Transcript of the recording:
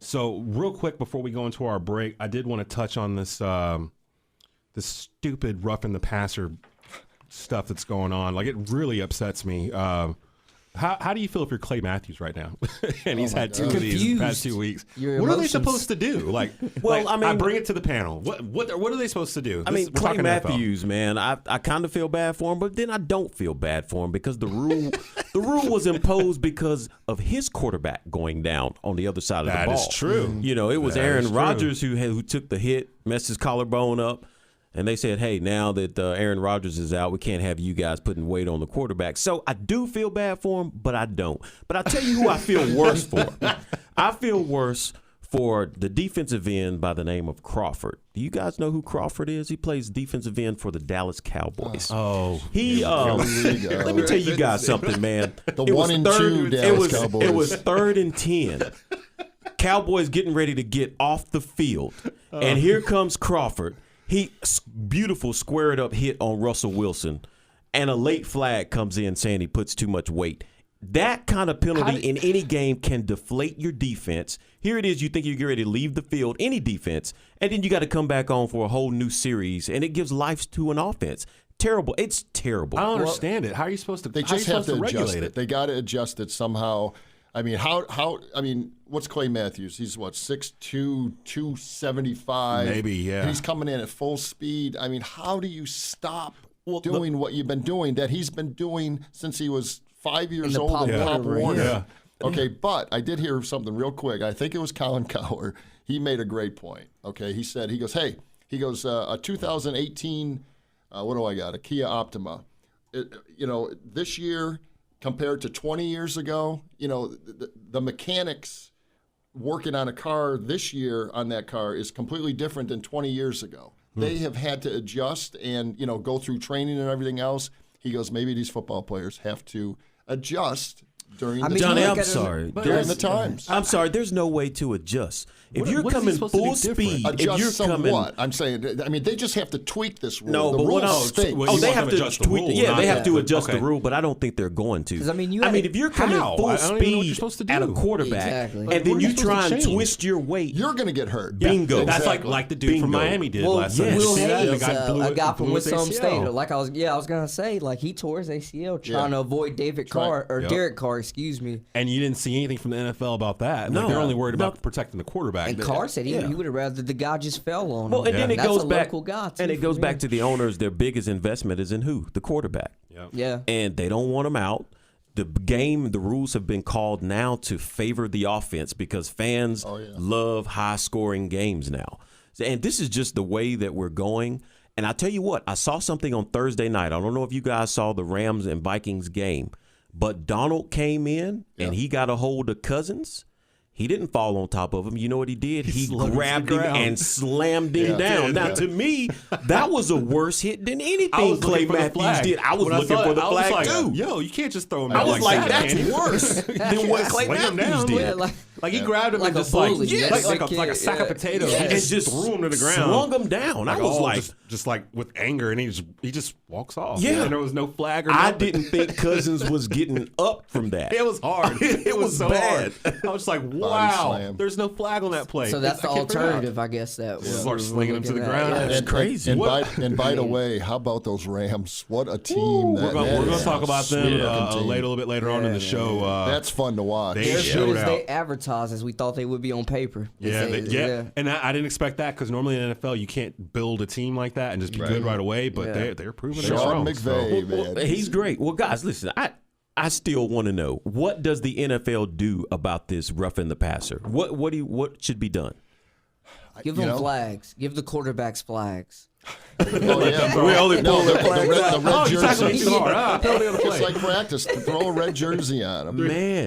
So real quick before we go into our break, I did want to touch on this this stupid roughing the passer stuff that's going on. Like, it really upsets me. How do you feel if you're Clay Matthews right now? And he's had two of these in the past 2 weeks. What are they supposed to do? Like, well, I mean, I bring it to the panel. What are they supposed to do? I mean, Clay Matthews, man, I kind of feel bad for him, but then I don't feel bad for him because the rule was imposed because of his quarterback going down on the other side of the ball. That is true. You know, it was Aaron Rodgers who took the hit, messed his collarbone up. And they said, hey, now that Aaron Rodgers is out, we can't have you guys putting weight on the quarterback. So I do feel bad for him, but I don't. But I'll tell you who I feel worse for. I feel worse for the defensive end by the name of Crawford. Do you guys know who Crawford is? He plays defensive end for the Dallas Cowboys. Let me tell you guys something, man. The 1-2 Dallas Cowboys. It was 3rd and 10. Cowboys getting ready to get off the field. And here comes Crawford. He beautiful squared up hit on Russell Wilson, and a late flag comes in saying he puts too much weight. That kind of penalty in any game can deflate your defense. Here it is, you think you're getting ready to leave the field, any defense, and then you got to come back on for a whole new series, and it gives life to an offense. Terrible. It's terrible. I don't understand it. How are you supposed to? They just have to adjust it. They got to adjust it somehow. I mean, I mean, what's Clay Matthews? He's what, 6'2", 275? Maybe, yeah. And he's coming in at full speed. I mean, how do you stop doing what you've been doing that he's been doing since he was 5 years old in Pop Warner? Yeah. Okay, but I did hear something real quick. I think it was Colin Cowher. He made a great point. Okay, he goes, a 2018, what do I got? A Kia Optima. This year, compared to 20 years ago, the mechanics working on a car this year on that car is completely different than 20 years ago. They have had to adjust and, go through training and everything else. He goes, maybe these football players have to adjust during the times. I'm sorry, there's no way to adjust. If you're coming full speed, adjust if you're coming, what? I'm saying, they just have to tweak this rule. No, the but rule what stinks. they have to tweak. They have to adjust the rule, but I don't think they're going to. If you're coming full speed at a quarterback, and then you try and twist your weight, you're going to get hurt. Bingo. That's like the dude from Miami did last time. time. Will Hayes, a guy from Wisconsin State. Like I was going to say, like he tore his ACL trying to avoid Derek Carr, excuse me. And you didn't see anything from the NFL about that. No, they're only worried about protecting the quarterback. And Carr said he would have rather the guy just fell on him. Well, and then it goes back, and it goes back to the owners. Their biggest investment is in who? The quarterback. Yeah. And they don't want him out. The rules have been called now to favor the offense because fans love high-scoring games now. And this is just the way that we're going. And I tell you what, I saw something on Thursday night. I don't know if you guys saw the Rams and Vikings game, but Donald came in and he got a hold of Cousins. He didn't fall on top of him. You know what he did? He grabbed him and slammed him down. Now, to me, that was a worse hit than anything Clay Matthews did. I was looking for the flag, too. Yo, you can't just throw him out. I was like, that's worse than what Clay Matthews did. Like he grabbed him and just like a sack of potatoes. He just threw him to the ground. Slung him down. I was like, just like with anger, and he just walks off. Yeah. And there was no flag or nothing. I didn't think Cousins was getting up from that. It was hard. It was so bad. hard. I was like, wow, there's no flag on that play. So that's the alternative, I guess. That was start slinging him to the ground. That's crazy. And by the way, how about those Rams? What a team! We're going to talk about them a little bit later on in the show. That's fun to watch. They're as good as they advertise as we thought they would be on paper. Yeah. And I didn't expect that because normally in the NFL you can't build a team like that and just be good right away. But they're proving they're strong. Sean McVay, man. He's great. Well, guys, listen. I still want to know, what does the NFL do about this roughing the passer? What should be done? Give them flags. Give the quarterbacks flags. We only pull the red jersey. It's like practice. Throw a red jersey on them. Man.